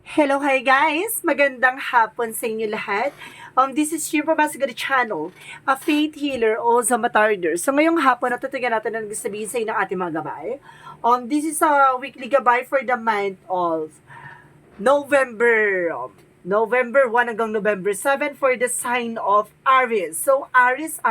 Hello, hi guys! Magandang hapon sa inyo lahat. This is Shiva Masagari Channel, a faith healer o Zamatarder. So ngayong hapon, natutigan natin ang sabihin sa inyo ng ating mga gabay. This is a weekly gabay for the month of November. November 1 hanggang November 7 for the sign of Aries. So Aries,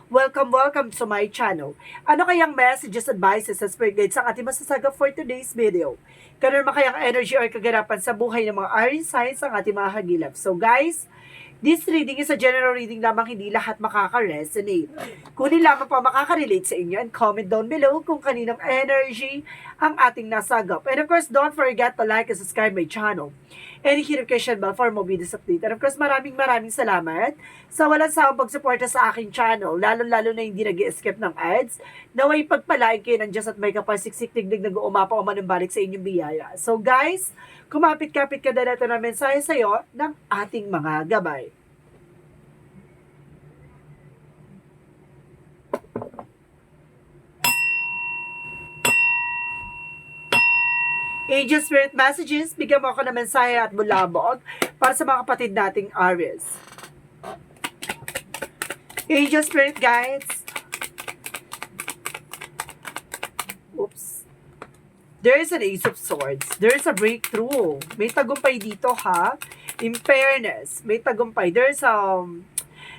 welcome to my channel. Ano kayang messages, advices, and spirit guides ang ating masasagap for today's video? Kanorma kayang energy or kaganapan sa buhay ng mga Aries signs ang ating mga hagilap. So guys, this reading is a general reading lamang, hindi lahat makaka-resonate. Kunin lamang pa makaka-relate sa inyo and comment down below kung kaninong energy ang ating nasagap. And of course, don't forget to like and subscribe my channel. And hit notification bell for more videos update. And of course, maraming salamat sa walang sawang pagsuporta sa aking channel, lalo-lalo na hindi nag-escape ng ads. Naway pagpalain kayo ng Diyos at may kapasiksik tigdig nag-uumapaw o manumbalik sa inyong biyaya. So guys, kumapit-kapit ka na natin na mensahe sa iyo ng ating mga gabay. Angel Spirit Messages, bigyan mo ako ng mensahe at bulabog para sa mga kapatid nating Aries. Angel Spirit Guides. Oops. There is an Ace of Swords. There is a breakthrough. May tagumpay dito ha. In fairness, may tagumpay. There is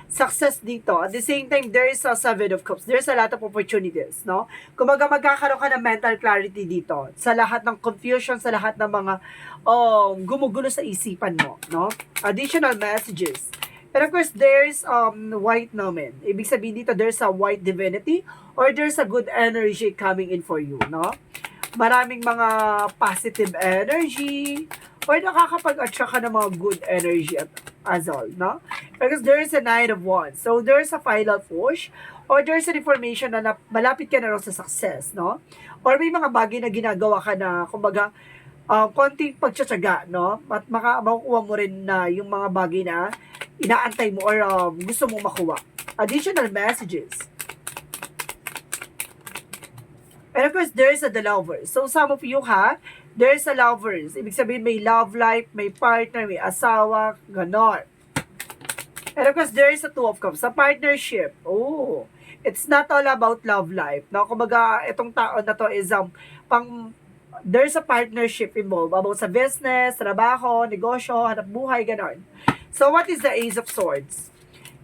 success dito. At the same time, there is a Seven of Cups. There's a lot of opportunities, no? Kumaga magkakaroon ka ng mental clarity dito sa lahat ng confusion, sa lahat ng mga gumugulo sa isipan mo, no? Additional messages. And of course, there's white nomen. Ibig sabihin dito, there's a white divinity or there's a good energy coming in for you, no? Maraming mga positive energy or nakakapag-attract ka ng mga good energy as all, no? Because there is a Knight of Wands. So, there's a final push or there's an information na malapit ka na rin sa success, no? Or may mga bagay na ginagawa ka na, kumbaga, konting pagtsatsaga, no? At makukuha mo rin na yung mga bagay na inaantay mo or gusto mong makuha. Additional messages. And of course, there's a the lovers. So, some of you there's a lovers. Ibig sabihin, may love life, may partner, may asawa, ganon. And of course, there is a Two of Cups. Sa partnership, it's not all about love life. No? Kumbaga, itong tao na to is, there's a partnership involved about sa business, trabaho, negosyo, hanap buhay, ganon. So, what is the Ace of Swords?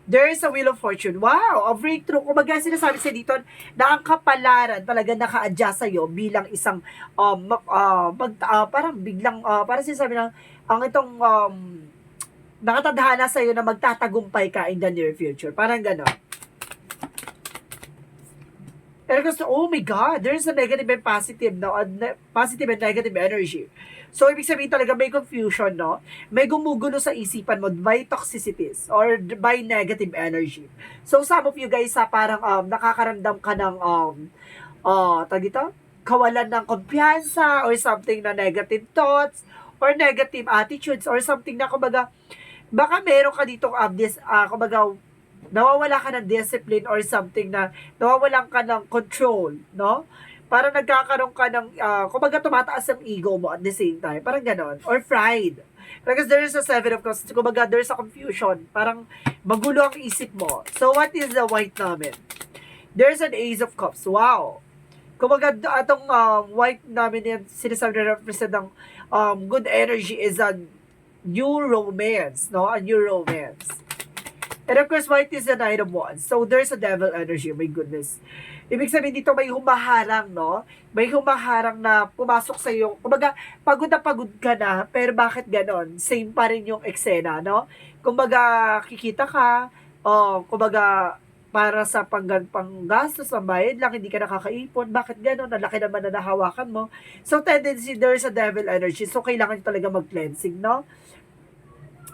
There is a Wheel of Fortune. Wow! A breakthrough. Kumbaga sinasabi sa dito na ang kapalaran talaga naka-adjust sa'yo bilang isang parang biglang parang sinasabi ng ang itong nakatadhana sa'yo na magtatagumpay ka in the near future. Parang gano'n. And gusto, oh my God, there's a negative and positive, no? Positive and negative energy. So, ibig sabihin talaga may confusion, no? May gumugulo sa isipan mo by toxicities or by negative energy. So, some of you guys, parang nakakaramdam ka ng, kawalan ng kumpiyansa or something na negative thoughts or negative attitudes or something na, kumbaga, baka meron ka dito, kumbaga, nawawala ka ng discipline or something na nawawalan ka ng control, no? Parang nagkakaroon ka ng, kumbaga tumataas ang ego mo at the same time. Parang ganon. Or pride. Because there is a Seven of Cups. Kumbaga there's a confusion. Parang magulo ang isip mo. So what is the white namin? There's an Ace of Cups. Wow. Kumbaga atong white namin yan, sinasabi na represent ng good energy is a new romance. No? A new romance. And of course, white is the Knight of Wands. So, there's a devil energy. My goodness. Ibig sabihin dito, may humaharang, no? May humaharang na pumasok sa iyo. Kumbaga, pagod na pagod ka na, pero bakit ganon? Same pa rin yung eksena, no? Kumbaga, kikita ka, kumbaga, para sa panggastos, pambayad lang, hindi ka nakakaipon. Bakit ganon? Nalaki naman na nahawakan mo. So, tendency, there's a devil energy. So, kailangan talaga mag-cleansing, no?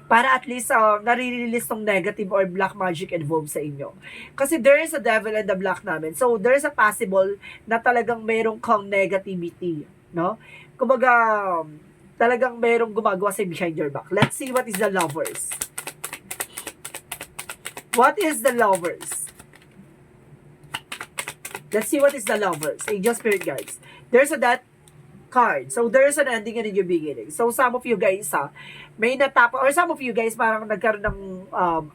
Para at least nare-release tong negative or black magic involved sa inyo. Kasi there is a devil and the black namin. So, there is a possible na talagang merong kang negativity, no? Kumbaga, talagang merong gumagawa sa behind your back. Let's see what is the lovers. What is the lovers? Let's see what is the lovers. Angel Spirit Guides. There's a that card. So, there's an ending and a new beginning. So, some of you guys, may natapos, or some of you guys parang nagkaroon ng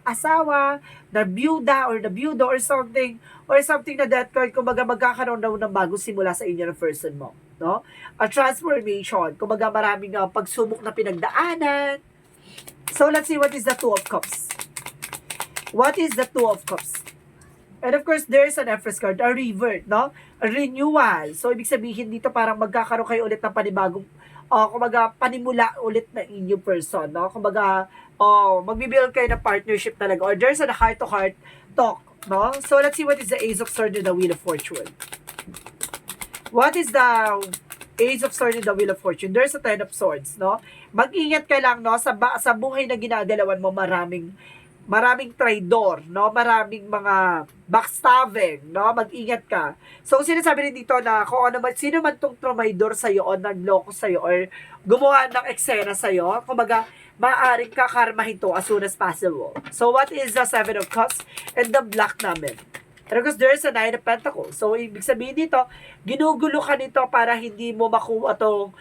asawa, na byuda, or na byudo, or something na that card, kumbaga magkakaroon daw ng bagong simula sa inyo ng person mo. No? A transformation. Kumbaga maraming pagsubok na pinagdaanan. So, let's see what is the Two of Cups. What is the Two of Cups? And of course, there's an Empress card, a revert, no? A renewal. So, ibig sabihin dito parang magkakaroon kayo ulit ng panibagong, kumbaga, panimula ulit na inyong person, no? Kumbaga, magbibuild kayo ng partnership talaga. Or there's a heart-to-heart talk, no? So, let's see what is the Ace of Swords and the Wheel of Fortune. What is the Ace of Swords and the Wheel of Fortune? There's a Ten of Swords, no? Mag-ingat ka lang, no? Sa buhay na ginagalawan mo, maraming traidor, no? Maraming mga backstabbing, no? Mag-ingat ka. So, sinasabi rin dito na kung ano man, sino man tong trumaydor sa'yo o nagloko sa'yo or gumawa ng eksena sa'yo, kumbaga, maaaring kakarmahin to as soon as possible. So, what is the Seven of Cups and the Black namin? And because there's a Nine of Pentacles. So, ibig sabihin dito, ginugulo ka nito para hindi mo makuha itong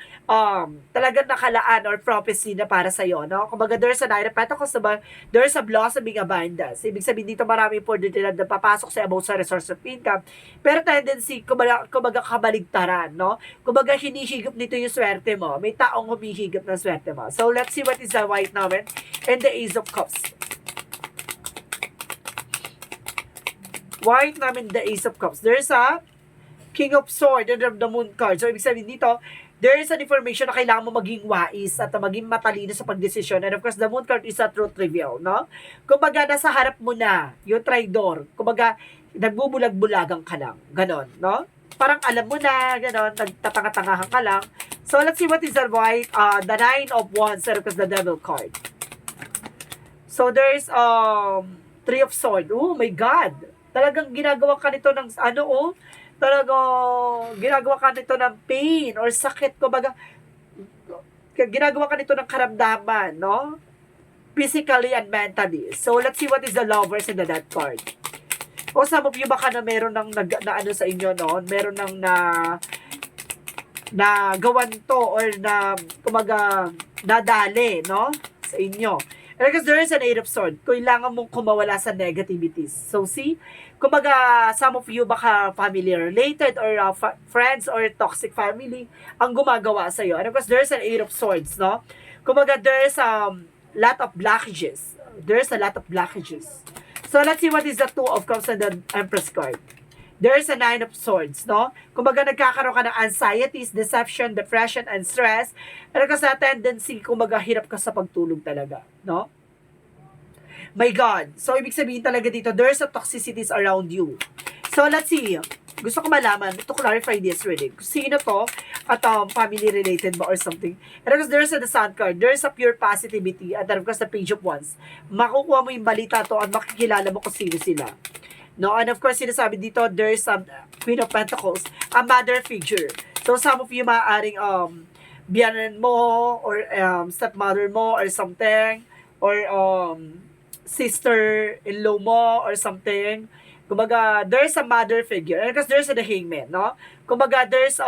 talagang nakalaan or prophecy na para sa'yo, no? Kumbaga, there's a Nine of Pentacles, there's a blossoming abundance. Ibig sabihin dito, marami oportunidad na papasok sa about sa resource of income. Pero tendency, kumbaga kabaligtaran, no? Kumbaga, hinihigop nito yung swerte mo. May taong humihigop ng swerte mo. So, let's see what is the White namin and the Ace of Cups. White namin the Ace of Cups. There's a King of Swords and the Moon card. So, ibig sabihin dito, there is an information na kailangan mo maging wais at maging matalino sa pagdesisyon. And of course, the Moon card is a truth reveal, no? Kumbaga, nasa harap mo na yung traidor. Kumbaga, nagbubulag-bulagang ka lang. Ganon, no? Parang alam mo na, ganon, nagtatanga-tangahan ka lang. So, let's see what is the White, the Nine of Wands, and of course, the Devil card. So, there's Three of Swords. Oh my God! Talagang ginagawa ka nito ng talagang ginagawa ka nito ng pain or sakit, kumbaga ginagawa ka nito ng karamdaman, no? Physically and mentally. So, let's see what is the Lovers in the Death card. O some of you baka na meron ng na ano sa inyo, no? Meron ng na gawan to or na kumbaga nadali, no? Sa inyo. And because there is an Eight of Swords, kailangan mong kumawala sa negativities. So, see? Kumbaga, some of you baka family-related or friends or toxic family ang gumagawa sa'yo. And of course, there's an Eight of Swords, no? Kumbaga, there's lot of blockages. There's a lot of blockages. So, let's see what is the Two of Cups and the Empress card. There's a Nine of Swords, no? Kumbaga, nagkakaroon ka ng anxieties, deception, depression, and stress. And kasi tendency, kumbaga, hirap ka sa pagtulog talaga, no? My God. So, ibig sabihin talaga dito, there's a toxicities around you. So, let's see. Gusto ko malaman, to clarify this reading. Sino to? At family-related ba or something? And of course, there's the Sun card. There's a pure positivity. And of course, the Page of Wands. Makukuha mo yung balita to at makikilala mo kung sino sila. No? And of course, sinasabi dito, there's Queen of Pentacles, a mother figure. So, some of you maaaring biyanan mo or stepmother mo or something. Or sister-in-law mo or something. Kumbaga, there's a mother figure. And because there's the Hangman, no? Kumbaga, there's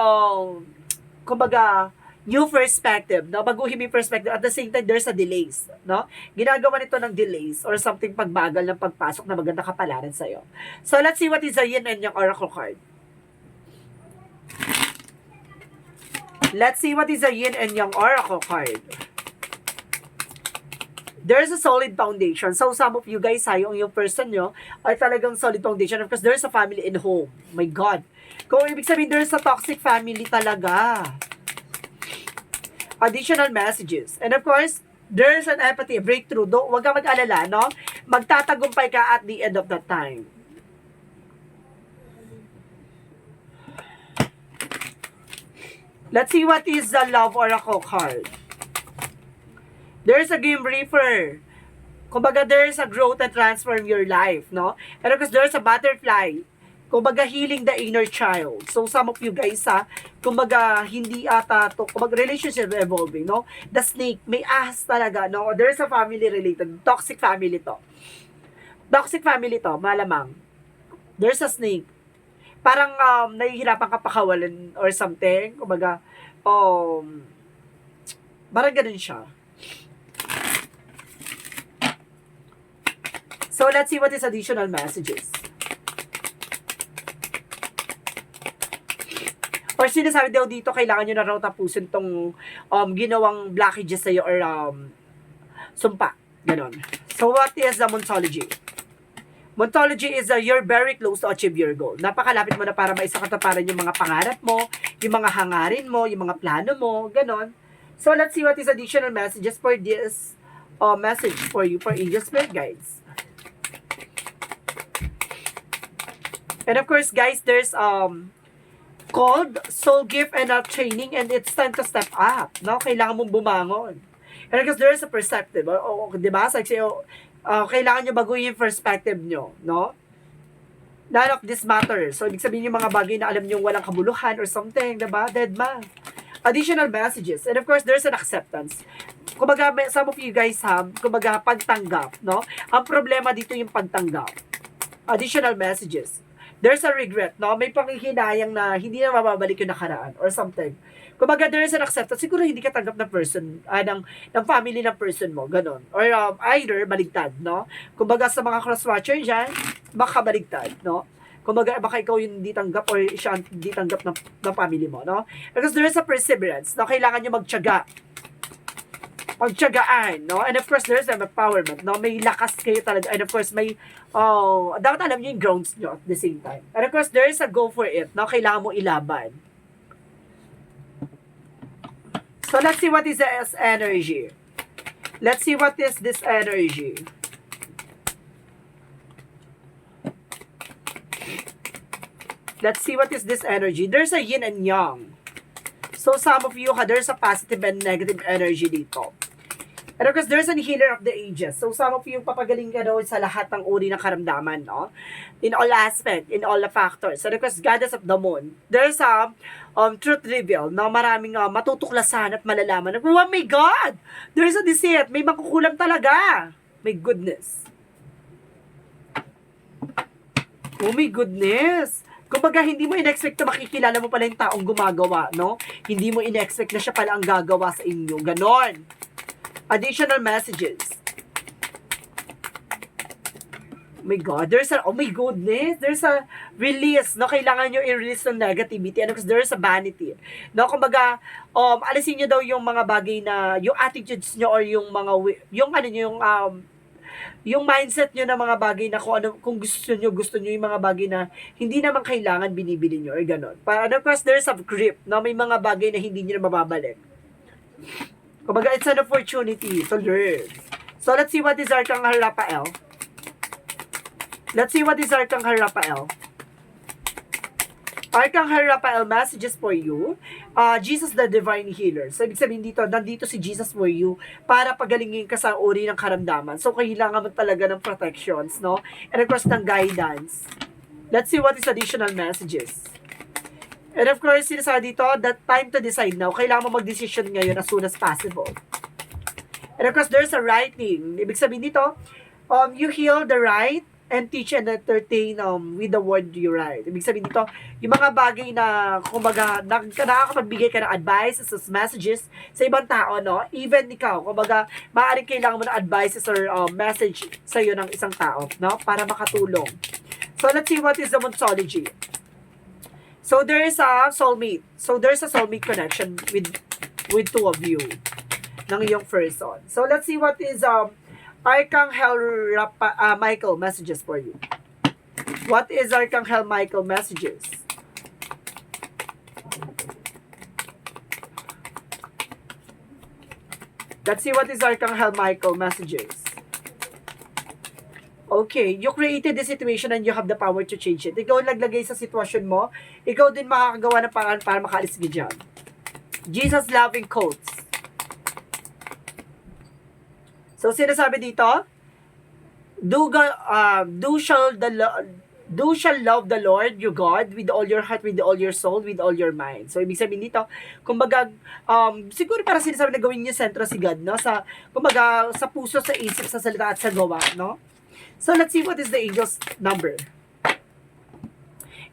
new perspective, no? Baguhin yung perspective. At the same time, there's a delays, no? Ginagawa nito ng delays or something pagbagal ng pagpasok na maganda kapalaran sa'yo. So, let's see what is the Yin and Yang Oracle card. Let's see what is the Yin and Yang Oracle card. There's a solid foundation. So, some of you guys, yung person nyo, ay talagang solid foundation. Of course, there's a family in home. My God. Kung ibig sabihin, there's a toxic family talaga. Additional messages. And of course, there's an empathy, a breakthrough. Huwag ka mag-alala, no? Magtatagumpay ka at the end of that time. Let's see what is the Love Oracle card. There's a Grim Reaper. Kumbaga, there's a growth and transform your life, no? And of course, there's a Butterfly. Kumbaga, healing the inner child. So, some of you guys, kumbaga, hindi ata to, kumbaga, relationship evolving, no? The Snake, may ahas talaga, no? There's a family-related, toxic family to. Toxic family to, malamang. There's a snake. Parang, nahihirapan ka pakawalan or something. Kumbaga, parang ganun siya. So, let's see what is additional messages. Or sinasabi daw dito, kailangan nyo na raw tapusin tong ginawang blockages sa'yo or sumpa. Ganon. So, what is the Montology? Montology is you're very close to achieve your goal. Napakalapit mo na para maisakatuparan yung mga pangarap mo, yung mga hangarin mo, yung mga plano mo, ganon. So, let's see what is additional messages for this message for you, for Angel Spirit Guides. And of course, guys, there's called soul gift and training, and it's time to step up. No? Kailangan mong bumangon. And because there's a perspective. Di ba? Kailangan nyo baguhin yung perspective nyo. No? None of this matters. So, ibig sabihin yung mga bagay na alam nyo walang kabuluhan or something. Di ba? Dead man. Additional messages. And of course, there's an acceptance. Kumbaga, some of you guys have, kumbaga, pagtanggap. No? Ang problema dito yung pagtanggap. Additional messages. There's a regret, no? May panghihinayang na hindi na mababalik yung nakaraan or something. Kumbaga, there is an acceptance. Siguro hindi ka tanggap ng person, ng family ng person mo, ganon. Or either, baligtad, no? Kumbaga, sa mga cross-watcher dyan, baka baligtad, no? Kumbaga, baka ikaw yung hindi tanggap or siya hindi tanggap ng family mo, no? Because there is a perseverance, no? Kailangan nyo magtiyaga. Pagtiyagaan, no? And of course, there's an empowerment, no? May lakas kayo talaga. And of course, may, dapat alam nyo yung grounds nyo at the same time. And of course, there is a go for it, no? Kailangan mo ilaban. So, let's see what is this energy. Let's see what is this energy. Let's see what is this energy. There's a yin and yang. So, some of you, there's a positive and negative energy dito. And of course, there's a healer of the ages. So, some of you, papagaling ka daw sa lahat ng uri ng karamdaman, no? In all aspect, in all the factors. And of course, Goddess of the Moon. There's a truth reveal, no? Maraming matutuklasan at malalaman. Oh my God! There's a deceit. May makukulam talaga. My goodness. Oh my goodness. Kumbaga, hindi mo in-expect na makikilala mo pala yung taong gumagawa, no? Hindi mo in-expect na siya pala ang gagawa sa inyo. Ganon. Additional messages. Oh my God, oh my goodness, there's a release, no? Kailangan nyo i-release ng negativity, and because there's a vanity, no? Kumbaga, alisin nyo daw yung mga bagay na, yung attitudes nyo, or yung mga, yung mindset nyo na mga bagay na kung gusto nyo yung mga bagay na hindi naman kailangan binibili nyo, or gano'n. Para, of course, there's a grip, no? May mga bagay na hindi nyo na mababalik. Kumbaga, it's an opportunity to learn. So, let's see what is Archangel Raphael. Let's see what is Archangel Raphael. Archangel Raphael, messages for you. Jesus the Divine Healer. So, ibig sabihin dito, nandito si Jesus for you para pagalingin ka sa uri ng karamdaman. So, kailangan mo talaga ng protections, no? And of course, ng guidance. Let's see what is additional messages. And of course, sinasabi dito, that time to decide now. Kailangan mo mag-decision ngayon as soon as possible. And of course, there's a writing. Ibig sabihin dito, you heal the right and teach and entertain with the word you write. Ibig sabihin dito, yung mga bagay na, kumbaga, nakakapagbigay ka ng advices, messages sa ibang tao, no? Even ikaw, kumbaga, maaaring kailangan mo ng advices or message sa iyo ng isang tao, no? Para makatulong. So, let's see what is the Montology. So, there is a soulmate. So, there's a soulmate connection with two of you ng iyong person. So, let's see what is Archangel Michael messages for you. What is Archangel Michael messages? Let's see what is Archangel Michael messages. Okay, you created the situation and you have the power to change it. Ikaw naglagay sa sitwasyon mo, ikaw din makakagawa ng paraan para makaalis ka dyan. Jesus loving quotes. So, sinasabi dito, do shall love the Lord your God with all your heart, with all your soul, with all your mind. So, ibig sabihin dito, kumbaga, siguro para sinasabi na gawin niyo sentro si God, no? Kumbaga, sa puso, sa isip, sa salita, at sa gawa, no? So, let's see what is the angel's number.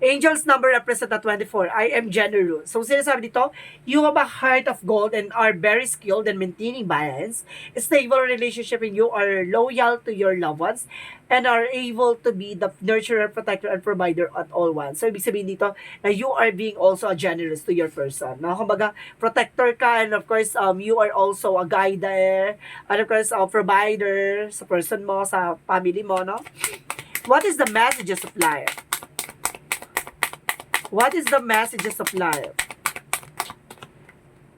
Angel's number represent the 24. I am generous. So, sinasabi dito, you have a heart of gold and are very skilled in maintaining balance, stable relationship, and you are loyal to your loved ones and are able to be the nurturer, protector, and provider at all once. So, ibig sabihin dito na you are being also a generous to your person. No? Kumbaga, protector ka, and of course, you are also a guider, and of course, a provider sa person mo, sa family mo, no? What is the messages of life? What is the messages of life?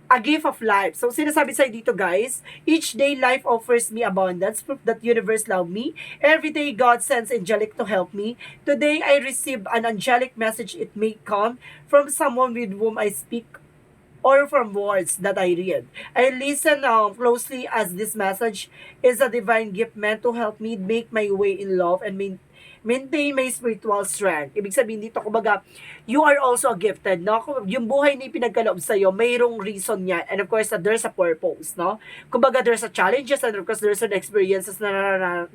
A gift of life. So, sinasabi sa'yo dito, guys, each day life offers me abundance, proof that universe love me. Every day God sends angelic to help me. Today I receive an angelic message. It may come from someone with whom I speak or from words that I read. I listen closely as this message is a divine gift meant to help me make my way in love and maintain my spiritual strength. Ibig sabihin dito, kumbaga, you are also a gifted, no? Yung buhay na pinagkaloob sa'yo, mayroong reason niya. And of course, there's a purpose, no? Kumbaga, there's a challenges and of course, there's an experiences na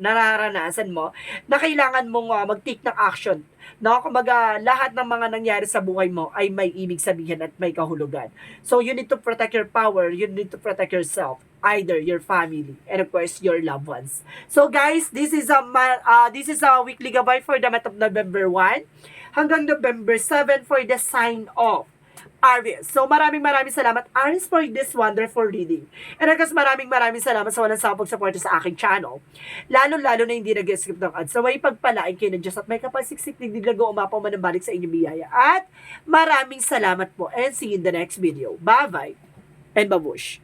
nararanasan mo na kailangan mong mag-take ng action. No, kumbaga, lahat ng mga nangyari sa buhay mo ay may ibig sabihin at may kahulugan. So, you need to protect your power, you need to protect yourself, either your family, and of course, your loved ones. So, guys, this is a weekly gabay for the month of November 1 hanggang November 7 for the sign of Aries. So, maraming salamat, Aries, for this wonderful reading. And of course, maraming salamat sa walang sawang pagsuporta sa aking channel. Lalo na hindi nag-skip ng ads. So, may pagpalain kayo ng Diyos at may kapasiksik ng diglago umapaw man ang balik sa inyong biyaya. At maraming salamat po and see you in the next video. Bye-bye and babush!